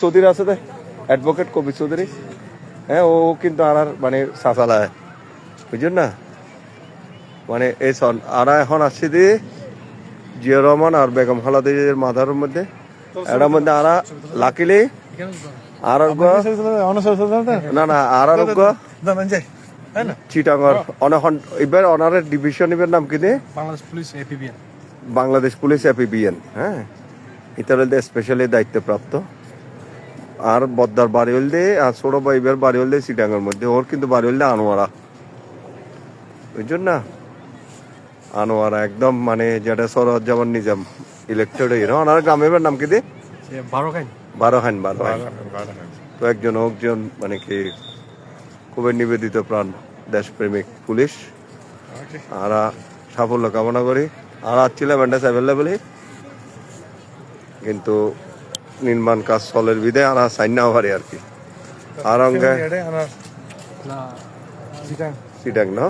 চৌধুরী আছে দে, অ্যাডভোকেট কবি চৌধুরী, হ্যাঁ ও কিন্তু আর মানে সাঁচালায়, বুঝছেন না? মানে এই সন আর এখন আসছি দি জিয়া রহমান আর বেগম খালেদার মাথার মধ্যে এটার মধ্যে আরা লাকিলি আর না না আর চিটাঙ্গর অনখন এবার অনারের ডিভিশন এবার নাম কি বাংলাদেশ পুলিশ এপিবিএন। হ্যাঁ ইতার স্পেশালি দায়িত্বপ্রাপ্ত। আর বদ্দার বাড়ি হল আর ছোট ভাই এবার বাড়ি হল চিটাঙ্গের মধ্যে, ওর কিন্তু বাড়ি হল আনোয়ারা, বুঝছেন না? আনোয়ারা একদম মানে যেটা সরজ্জামান নিজাম ইলেক্টেড ওনার গ্রামের নাম কি দিয়ে বারোখান। তো একজন মানে কি খুবই নিবেদিত প্রাণ দেশপ্রেমিক পুলিশ। আর সাফল্য কামনা করি। আর আসছিলাম ব্যান্ডেজ অ্যাভেলেবেলই, কিন্তু নির্মাণ কাজ চলের বিধে আর সাইন না পারি আর কি। আর অঙ্গে চিটাং না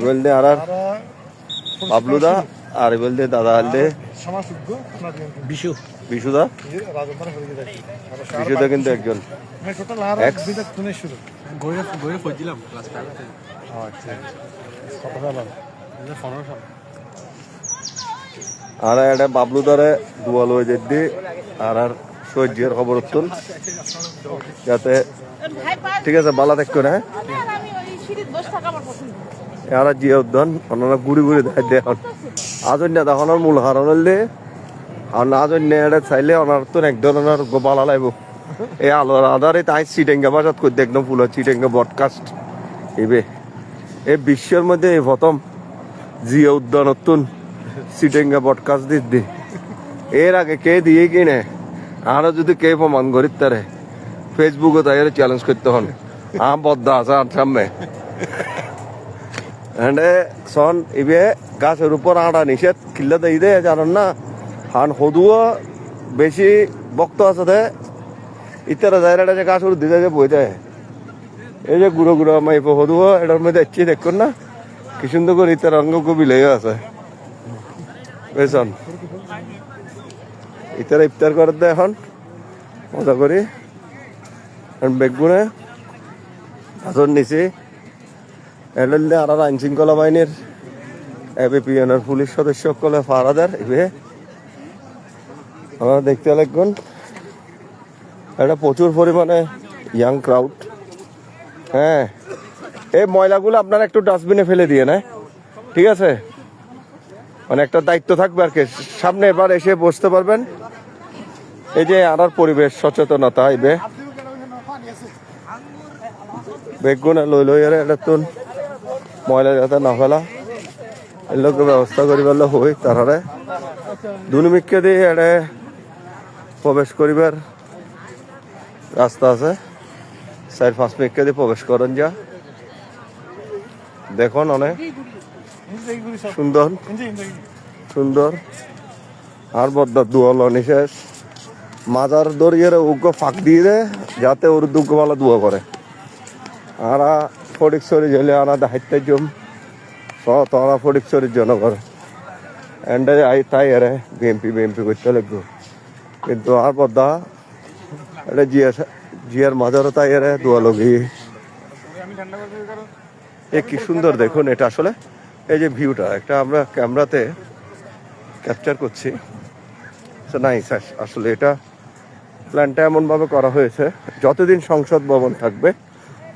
বলতে আর বাবলুদা আর বলতে দাদা হলদে বিশুদা কিন্তু একজন আর এটা বাবলুদারে দুয়াল হয়ে যেতে আর সহ্যের খবর উত্তর যাতে ঠিক আছে বালা দেখো না। আর জিয়া উদ্যান ওনারা ঘুরি ঘুরি দেখুন আজন্য তখন মূল হারণ হলে আর না জন্য এটা চাইলে ওনার তো এক ধরনের গোপালা লাগবো। এই আলোর আধারে তাই চিটেঙ্গা বাসাত করে একদম ফুল চিটেঙ্গা ব্রডকাস্ট এবে এই বিশ্বের মধ্যে এই প্রথম জিয়া উদ্যান নতুন চিটেঙ্গা ব্রডকাস্ট দিদি। এর আগে কে দিয়ে কিনে আরো যদি কে প্রমাণ করি তারে ফেসবুকে তাই চ্যালেঞ্জ করতে হন বদ্দা আছে আর সামনে সন ইবে গাছের উপর আড়া নিষেধ কিল্লা দেই দে জানেন না। হান সদুও বেশি বক্ত আছে দে ইতারা জায়গাটা যে গাছ উড়ে দিতে যে বই দেয় এই যে গুঁড়ো গুঁড়ো মাইপ সদুও এটার মধ্যে এসছি দেখুন না কি সুন্দর করে ইতার অঙ্গ কবিলেও আছে বুঝছেন। ইতারা ইফতার করে দেয় এখন মজা করি বেগুনে গাছর নিচে এলে আর আইন শৃঙ্খলা বাহিনীর এপিপিএনের পুলিশ সদস্য সকলে ফারাদার ইবে আমরা দেখতে লাগবেন। এটা প্রচুর পরিমাণে ইয়াং ক্রাউড। হ্যাঁ এই ময়লাগুলো আপনারা একটু ডাস্টবিনে ফেলে দিয়ে না, ঠিক আছে? মানে একটা দায়িত্ব থাকবে আর কি, সামনে এবার এসে বসতে পারবেন। এই যে আর পরিবেশ সচেতনতা ইবে বেগুন লই এটা তো ময়লা যাতে না ফেলা এর লোক ব্যবস্থা করি পারলে হই তারারে দুনিমিককে দিয়ে এটা প্রবেশ করিবার রাস্তা আছে 4-5 মিনিটকে দিয়ে প্রবেশ করেন যা দেখুন অনেক সুন্দর সুন্দর। আর বদ্দার দুয়াল নিশেষ মাজার দরিয়ে উগ্র ফাঁক দিয়ে দেয় যাতে ওর দুগ্গমালা দুয়া করে। আর ফটিকছড়ি জেলে আনা দায়িত্বের জম তোরা ফটিকছড়ির জন্য করে এন্ডে আই তাই এরে বিএমপি করতে লাগবো। কিন্তু আর বদ্দা এটা জিয়ার মাজারও তাই এরে দুয়া লগি এ কি সুন্দর দেখুন। এটা আসলে এই যে ভিউটা একটা আমরা ক্যামেরাতে ক্যাপচার করছি নাইস। আসলে এটা প্ল্যানটা এমনভাবে করা হয়েছে যতদিন সংসদ ভবন থাকবে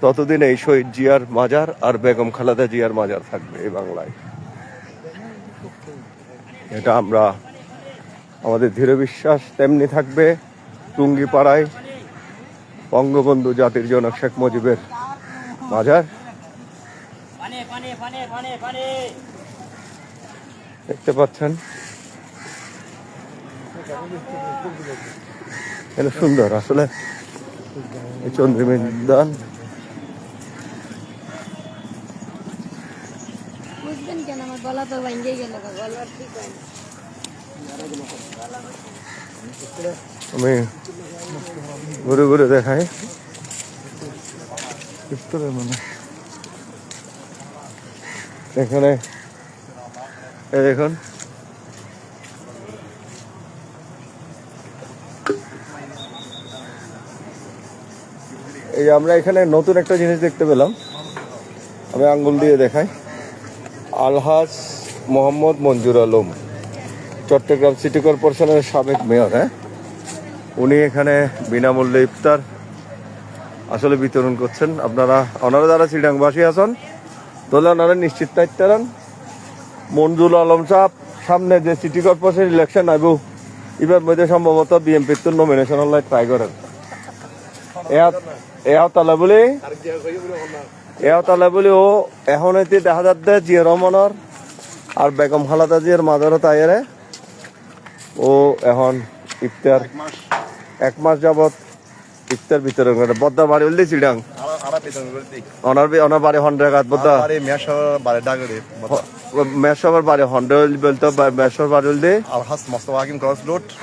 ততদিন এই শহীদ জিয়ার মাজার আর বেগম খালেদা জিয়ার মাজার থাকবে এই বাংলায়। এটা আমরা আমাদের দৃঢ় বিশ্বাস তেমনি থাকবে টুঙ্গিপাড়ায় বঙ্গবন্ধু জাতির জনক শেখ মুজিবের মাজার দেখতে পাচ্ছেন। এটা সুন্দর আসলে এই চন্দ্রমিদান আমি ঘুরে ঘুরে দেখাই মানে এখানে এই দেখুন এই যে আমরা এখানে নতুন একটা জিনিস দেখতে পেলাম, আমি আঙ্গুল দিয়ে দেখাই। আলহাজ মোহাম্মদ মঞ্জুর আলম, চট্টগ্রাম সিটি কর্পোরেশনের সাবেক মেয়র। হ্যাঁ, উনি এখানে বিনামূল্যে ইফতার আসলে বিতরণ করছেন। ওনারা যারা চিটাংবাসী আছেন তাহলে ওনারা নিশ্চিত থাকতে পারেন মঞ্জুর আলম সাহেব সামনে যে সিটি কর্পোরেশন ইলেকশন আইব এবার মধ্যে সম্ভবত বিএনপির তো নমিনেশন ট্রাই করেন। তালা বলে ও এখন এতে দেখা যাচ্ছে জিয়া রহমানের আর বেগম খালেদা জিয়ার মাদারও তাইরে ও এখন ইফতার 1 মাস যাবত ইফতার বিতরণ করে। বদ্দার বাড়ি বললি চিডাং ওনার বাড়ি হন্ড্রেগাত বদ্দা মেসবার বাড়ি হন্ড্রেড বলতো মেসর বাড়ি বলতে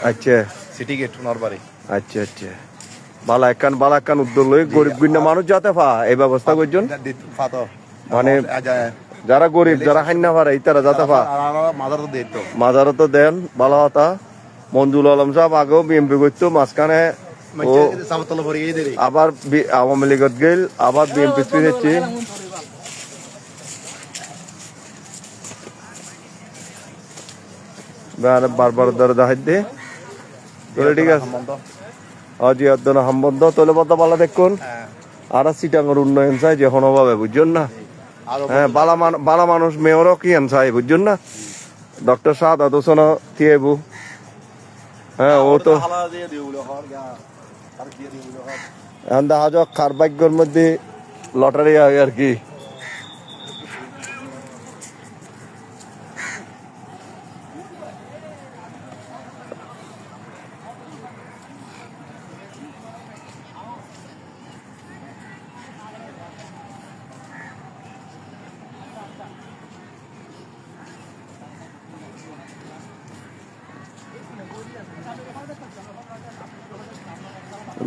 আচ্ছা সিটি গেট ওনার বাড়ি। আচ্ছা আচ্ছা বালাকান উদ্যোগ লই গরিব গুন্ডা মানুষ যাতে পা এই ব্যবস্থা করছেন, মানে যারা গরিব যারা খান্না পারে তারা যাতে পা মাজারও তো দেন ভালো কথা। মঞ্জুর আলম সাহেব আগেও বিএমপি করতো, মাঝখানে আবার আওয়ামী লীগত গেল, আবার বিএমপি ফিরেছি। বারবার ধরে দেখাই দিয়ে ঠিক আছে জিয়াদ্দন হামবন্ধ তোলে বদ্ধ পালা দেখুন। আর চিটাঙ্গর উন্নয়ন চাই যে ভাবে বুঝছেন না। হ্যাঁ, বালা মানুষ মেয়রও কি চাই বুঝছেন না। ডক্টর সাদাত হোসেন থিয়েবু, হ্যাঁ ও তো এখন দেখা যাক কার ভাগ্যের মধ্যে লটারি আগে আর কি।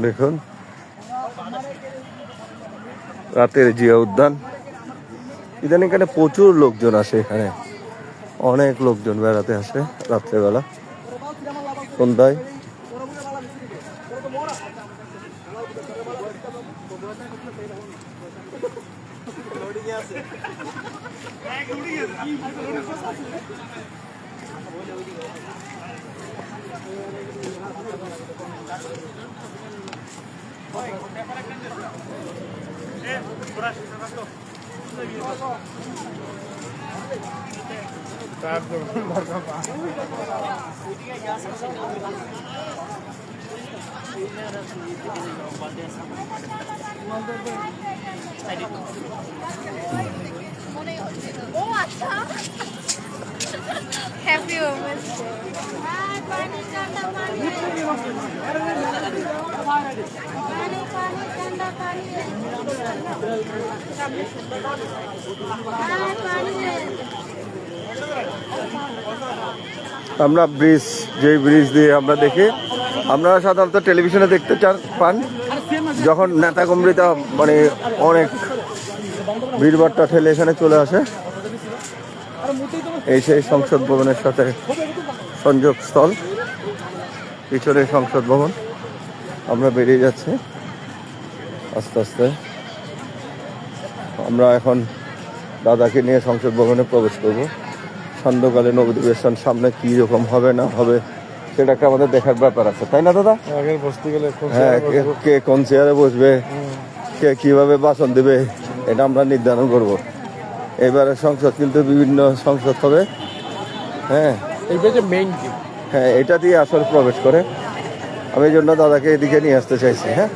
দেখুন রাতের জিয়া উদ্যান, ইদানিং এখানে প্রচুর লোকজন আসে, এখানে অনেক লোকজন বেড়াতে আসে রাত্রেবেলা সন্ধ্যায়। Happy Women's আমরা ব্রিজ, যে ব্রিজ দিয়ে আমরা দেখি, আপনারা সাধারণত টেলিভিশনে দেখতে পান যখন নেতা কর্মীরা মানে অনেক ভিড়ভাট্টা ঠেলে এখানে চলে আসে। এই সেই সংসদ ভবনের সাথে সংযোগ স্থল, পিছনে সংসদ ভবন। আমরা বেরিয়ে যাচ্ছি আস্তে আস্তে। আমরা এখন দাদাকে নিয়ে সংসদ ভবনে প্রবেশ করবো। সন্ধ্যকালীন অধিবেশন সামনে কি রকম হবে না হবে সেটা একটা আমাদের দেখার ব্যাপার আছে, তাই না দাদা? হ্যাঁ, কে কোন চেয়ারে বসবে, কে কিভাবে ভাষণ দেবে, এটা আমরা নির্ধারণ করব। এবারে সংসদ কিন্তু বিভিন্ন সংসদ হবে। হ্যাঁ, হ্যাঁ, এটা দিয়ে আসলে প্রবেশ করে। আমি এই জন্য দাদাকে এদিকে নিয়ে আসতে চাইছি। হ্যাঁ,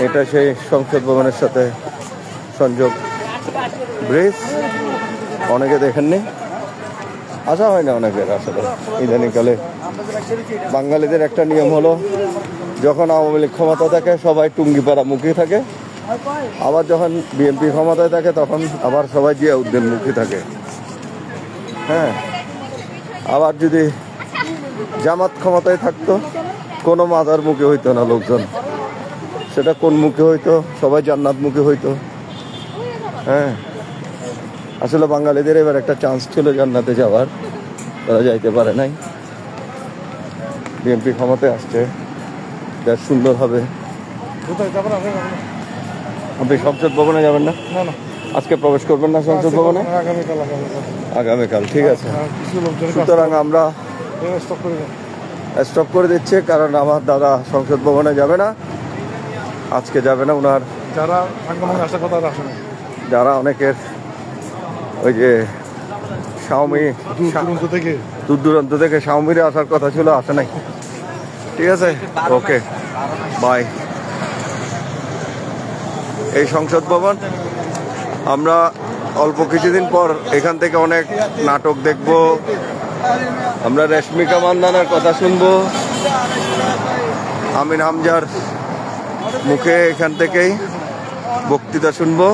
এটা সেই সংসদ ভবনের সাথে সংযোগ ব্রিজ। অনেকে দেখেননি, আসা হয় না অনেকের আসলে ইদানিংকালে। বাঙালিদের একটা নিয়ম হলো, যখন আওয়ামী লীগ ক্ষমতা থাকে সবাই টুঙ্গিপাড়া মুখী থাকে, আবার যখন বিএনপি ক্ষমতায় থাকে তখন আবার সবাই জিয়া উদ্দিন মুখী থাকে। হ্যাঁ, আবার যদি জামাত ক্ষমতায় থাকতো কোনো মাজার মুখে হইতো না লোকজন, সেটা কোন মুখে হইতো, সবাই জান্নাত মুখে হইতো। হ্যাঁ, আসলে বাঙালিদের এবার একটা চান্স ছিল জান্নাতে যাওয়ার, তারা যাইতে পারে নাই। বিএনপি ক্ষমতায় আসছে, দেশ সুন্দর হবে। আপনি সংসদ ভবনে যাবেন না? আজকে প্রবেশ করবেন না সংসদ ভবনে? আগামীকাল, ঠিক আছে। সুতরাং আমরা স্টপ করে দিচ্ছি, কারণ আমার দাদা সংসদ ভবনে যাবে না, আজকে যাবে না। ওনার যারা অনেকের ওই যে শাওমি দূর দূরান্ত থেকে শাওমিরে আসার কথা ছিল, আসে নাই। ঠিক আছে, ওকে, বাই। এই সংসদ ভবন, আমরা অল্প কিছুদিন পর এখান থেকে অনেক নাটক দেখব, আমরা রেশমিকা মান্দানার কথা শুনবো, আমিন হামজার মুখে এখান থেকেই বক্তৃতা শুনবো।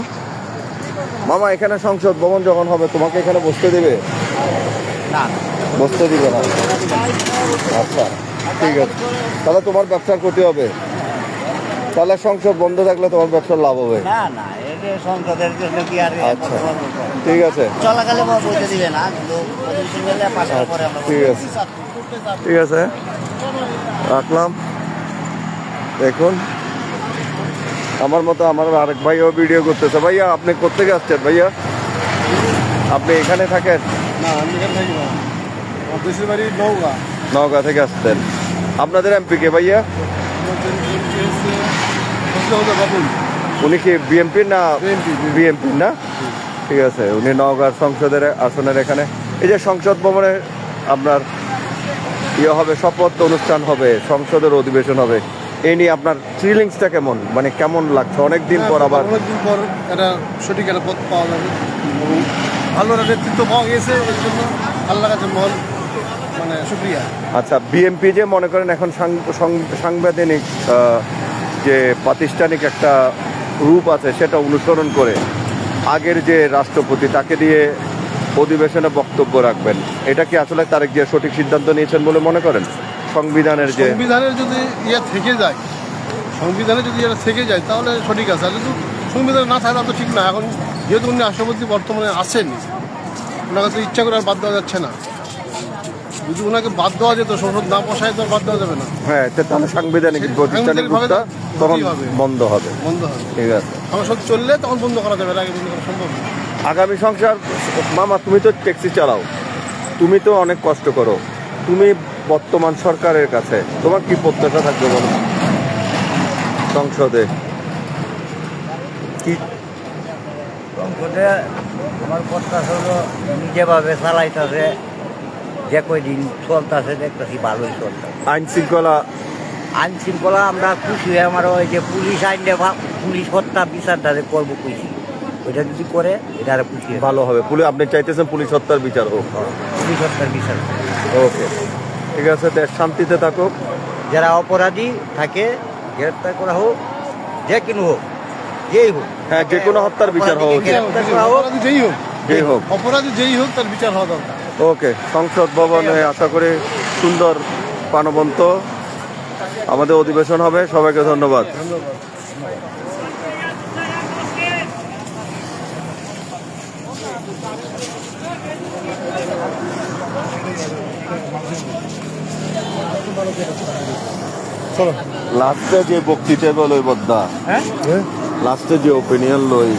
মামা, এখানে সংসদ ভবন যখন হবে তোমাকে এখানে বসতে দেবে? না, বসতে দিবে না? আচ্ছা, ঠিক আছে। তাহলে তোমার ব্যবসার ক্ষতি হবে, তাহলে সংসদ বন্ধ থাকলে তোমার ব্যবসার লাভ হবে। না না, এটা সংসদের জন্য কি আর আচ্ছা, ঠিক আছে। চলাকালে বলতে দিবে না, কিন্তু পাশার পরে আমরা ঠিক আছে, ঠিক আছে, রাখলাম। দেখুন, আমার মতো আমার আরেক ভাইও ভিডিও করতেছে। ভাইয়া, আপনি কোত্থেকে আসছেন ভাইয়া? আপনি এখানে থাকেন? না, আমি এখানে থাকি না, আমার দেশের বাড়ি নওগাঁ। নওগাঁ থেকে আসতেন। আপনাদের এমপি কে ভাইয়া? উনি কি বিএমপির না? বিএমপির না, ঠিক আছে। উনি নওগাঁর সংসদের আসনের এখানে। এই যে সংসদ ভবনে আপনার ইয়ে হবে, শপথ অনুষ্ঠান হবে, সংসদের অধিবেশন হবে, এই নিয়ে আপনার ফিলিংসটা কেমন, মানে কেমন লাগছে? অনেকদিন পর আবার অনেকদিন পর একটা সঠিক একটা পথ পাওয়া যাবে এবং ভালো একটা নেতৃত্ব পাওয়া গেছে, এর জন্য আল্লাহ কাছে মহল মানে শুক্রিয়া। আচ্ছা, বিএমপি যে মনে করেন এখন সাংবিধানিক যে প্রাতিষ্ঠানিক একটা রূপ আছে, সেটা অনুসরণ করে আগের যে রাষ্ট্রপতি তাকে দিয়ে অধিবেশনে বক্তব্য রাখবেন, এটা কি আসলে তারেক জিয়া সঠিক সিদ্ধান্ত নিয়েছেন বলে মনে করেন? সংবিধানের যে যদি ইয়ে থেকে যায়, সংবিধানে যদি এটা থেকে যায় তাহলে সঠিক আছে, আর যদি সংবিধানে না থাকে তাহলে তো ঠিক না। এখন যেহেতু উনি রাষ্ট্রপতি বর্তমানে আছেন, ওনাকে তো ইচ্ছা করে আর বাদ দেওয়া যাচ্ছে না। যদি ওনাকে বাদ দেওয়া যেত, সংসদ না বসায় তো আর বাদ দেওয়া যাবে না। হ্যাঁ, তাহলে সাংবিধানিক প্রতিষ্ঠানিক রূপটা তখন বন্ধ হবে। ঠিক আছে, সংসদ চললে তখন বন্ধ করা যাবে, আগে বন্ধ করা সম্ভব না। আগামী সংসার। মামা, তুমি তো ট্যাক্সি চালাও, তুমি তো অনেক কষ্ট করো, তুমি বর্তমান সরকারের কাছে তোমার কি প্রত্যাশা থাকবে বলো? সংসদে কি সংসদে আমার প্রত্যাশা হলো যেভাবে চালাইতেছে, যে কয়দিন চলতেছে দেখতেছি ভালোই চলতেছে। আইন শৃঙ্খলা আমরা খুশি হয়ে, আমার ওই যে পুলিশ আইন পুলিশ হত্যা বিচারটা যে করবো খুশি, ওইটা যদি করে এটা আরো খুশি ভালো হবে। আপনি চাইতেছেন পুলিশ হত্যার বিচার হোক? পুলিশ হত্যার বিচার। ওকে, ঠিক আছে, দেশ শান্তিতে থাকুক। যারা অপরাধী থাকে গ্রেপ্তার করা হোক, যে কোনো হোক, যেই হোক। হ্যাঁ, যে কোনো হত্যার বিচার হওয়া উচিত, অপরাধী যেই হোক তার বিচার হওয়া দরকার। ওকে, সংসদ ভবনে আশা করি সুন্দর প্রাণবন্ত আমাদের অধিবেশন হবে। সবাইকে ধন্যবাদ। লাস্টে যে বক্তৃতা বলই বদ্দা, লাস্টে যে ওপিনিয়ন লই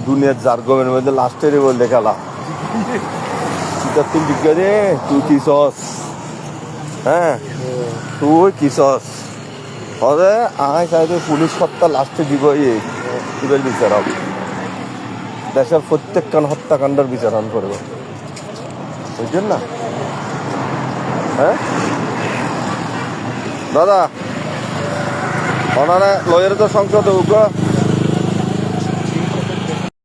দুনিয়ার জার্গমের মধ্যে লাস্টেরই বল দেখালা তুই বিজ্ঞানে তুই কি সস, হ্যাঁ তুই কি সস হবে। আয় চাইতে পুলিশ হত্যা লাস্টে দিব ইবেল বিচার হবে, দেশের প্রত্যেকখান হত্যাকাণ্ডের বিচারণ করবে, বুঝছেন না? হ্যাঁ দাদা, ওনারা লয়ের তো সংসদে